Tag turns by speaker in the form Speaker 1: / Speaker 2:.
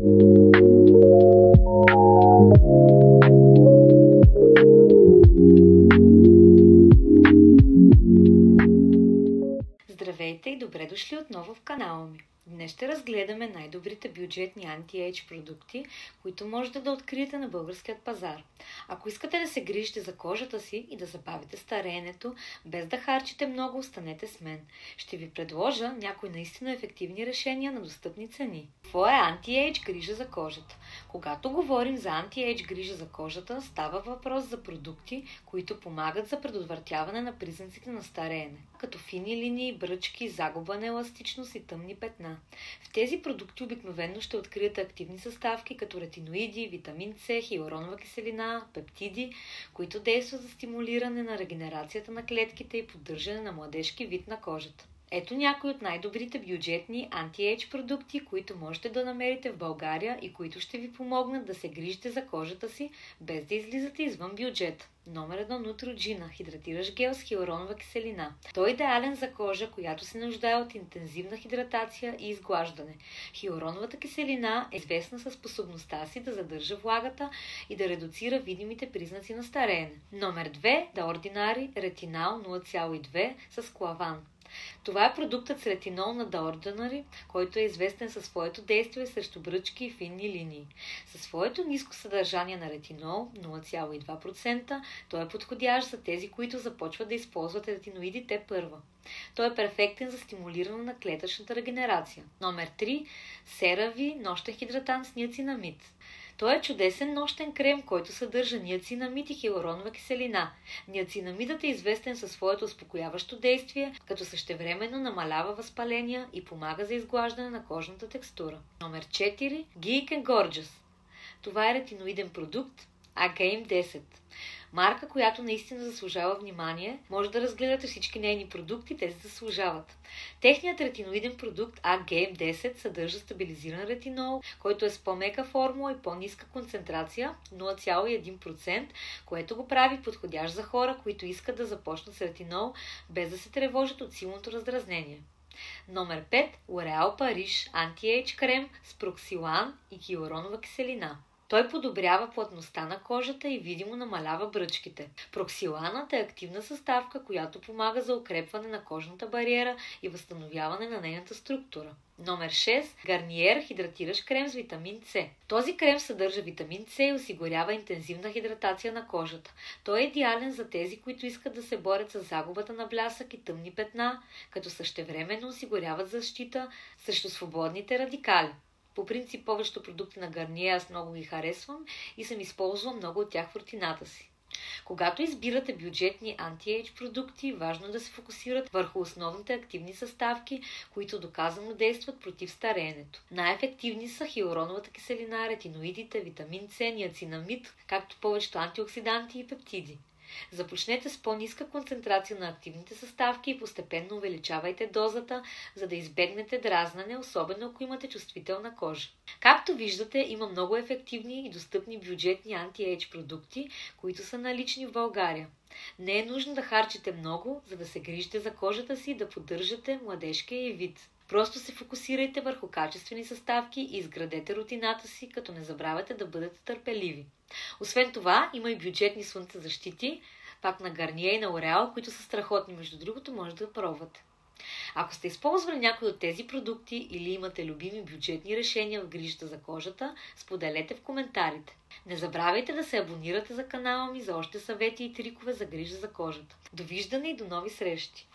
Speaker 1: Здравейте и добре дошли отново в канала ми. Днес ще разгледаме най-добрите бюджетни анти-ейдж продукти, които можете да откриете на българският пазар. Ако искате да се грижите за кожата си и да забавите стареенето, без да харчите много, останете с мен. Ще ви предложа някои наистина ефективни решения на достъпни цени. Какво е анти-ейдж грижа за кожата? Когато говорим за анти-ейдж грижа за кожата, става въпрос за продукти, които помагат за предотвратяване на признаците на стареене, като фини линии, бръчки, загуба на еластичност и тъмни петна. В тези продукти обикновено ще откриете активни съставки като ретиноиди, витамин С, хиалуронова киселина, пептиди, които действат за стимулиране на регенерацията на клетките и поддържане на младежки вид на кожата. Ето някои от най-добрите бюджетни анти-ейдж продукти, които можете да намерите в България и които ще ви помогнат да се грижите за кожата си, без да излизате извън бюджет. Номер 1. Neutrogena. Хидратиращ гел с хиалуронова киселина. Той е идеален за кожа, която се нуждае от интензивна хидратация и изглаждане. Хиалуроновата киселина е известна със способността си да задържа влагата и да редуцира видимите признаци на стареене. Номер 2. The Ordinary Retinal 0,2 с клаван. Това е продуктът с ретинол на The Ordinary, който е известен със своето действие срещу бръчки и финни линии. Със своето ниско съдържание на ретинол, 0,2%, той е подходящ за тези, които започват да използват ретиноидите първа. Той е перфектен за стимулиране на клетъчната регенерация. Номер 3. CeraVe нощен хидратант с ниацинамид. Той е чудесен нощен крем, който съдържа ниацинамид и хиалуронова киселина. Ниацинамидът е известен със своето успокояващо действие, като същевременно намалява възпаления и помага за изглаждане на кожната текстура. Номер 4. Geek Gorgeous. Това е ретиноиден продукт Agaim 10. Марка, която наистина заслужава внимание. Може да разгледате всички нейни продукти, те се заслужават. Техният ретиноиден продукт Agaim 10 съдържа стабилизиран ретинол, който е с по-мека формула и по-ниска концентрация, 0,1%, което го прави подходящ за хора, които искат да започнат с ретинол, без да се тревожат от силното раздразнение. Номер 5. L'Oréal Paris Anti-Age крем с проксилан и хиалуронова киселина. Той подобрява плътността на кожата и видимо намалява бръчките. Проксиланът е активна съставка, която помага за укрепване на кожната бариера и възстановяване на нейната структура. Номер 6. Garnier хидратиращ крем с витамин С. Този крем съдържа витамин С и осигурява интензивна хидратация на кожата. Той е идеален за тези, които искат да се борят с загубата на блясък и тъмни петна, като същевременно осигуряват защита срещу свободните радикали. По принцип, повечето продукти на Garnier аз много ги харесвам и съм използвал много от тях в рутината си. Когато избирате бюджетни анти-ейдж продукти, важно е да се фокусират върху основните активни съставки, които доказано действат против стареенето. Най-ефективни са хиалуроновата киселина, ретиноидите, витамин С, ниацинамид, както повечето антиоксиданти и пептиди. Започнете с по-ниска концентрация на активните съставки и постепенно увеличавайте дозата, за да избегнете дразнене, особено ако имате чувствителна кожа. Както виждате, има много ефективни и достъпни бюджетни анти-ейдж продукти, които са налични в България. Не е нужно да харчите много, за да се грижите за кожата си и да поддържате младежкия й вид. Просто се фокусирайте върху качествени съставки и изградете рутината си, като не забравяйте да бъдете търпеливи. Освен това, има и бюджетни слънцезащити, пак на Garnier и на L'Oréal, които са страхотни, между другото може да пробвате. Ако сте използвали някои от тези продукти или имате любими бюджетни решения в грижата за кожата, споделете в коментарите. Не забравяйте да се абонирате за канала ми за още съвети и трикове за грижа за кожата. Довиждане и до нови срещи!